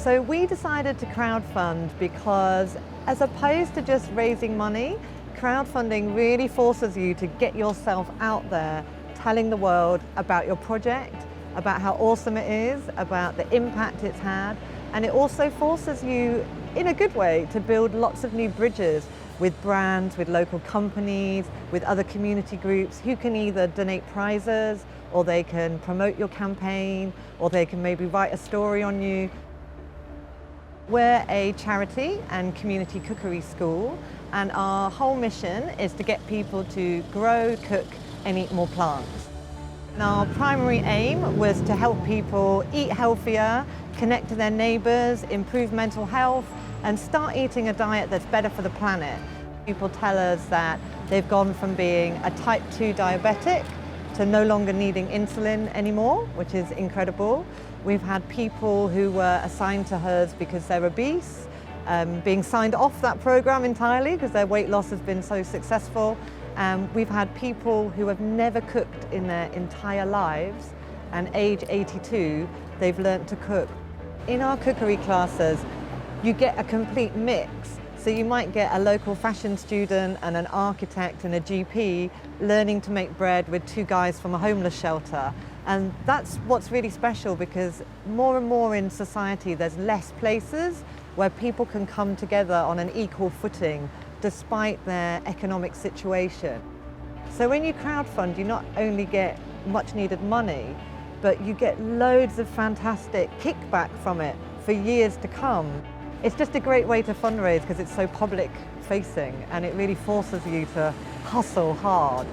So we decided to crowdfund because, as opposed to just raising money, crowdfunding really forces you to get yourself out there, telling the world about your project, about how awesome it is, about the impact it's had, and it also forces you, in a good way, to build lots of new bridges with brands, with local companies, with other community groups who can either donate prizes, or they can promote your campaign, or they can maybe write a story on you. We're a charity and community cookery school, and our whole mission is to get people to grow, cook and eat more plants. And our primary aim was to help people eat healthier, connect to their neighbours, improve mental health and start eating a diet that's better for the planet. People tell us that they've gone from being a type 2 diabetic to no longer needing insulin anymore, which is incredible. We've had people who were assigned to us because they're obese, being signed off that program entirely because their weight loss has been so successful. We've had people who have never cooked in their entire lives, and age 82, they've learnt to cook. In our cookery classes, you get a complete mix. So you might get a local fashion student and an architect and a GP learning to make bread with two guys from a homeless shelter. And that's what's really special, because more and more in society there's less places where people can come together on an equal footing despite their economic situation. So when you crowdfund, you not only get much needed money, but you get loads of fantastic kickback from it for years to come. It's just a great way to fundraise because it's so public facing, and it really forces you to hustle hard.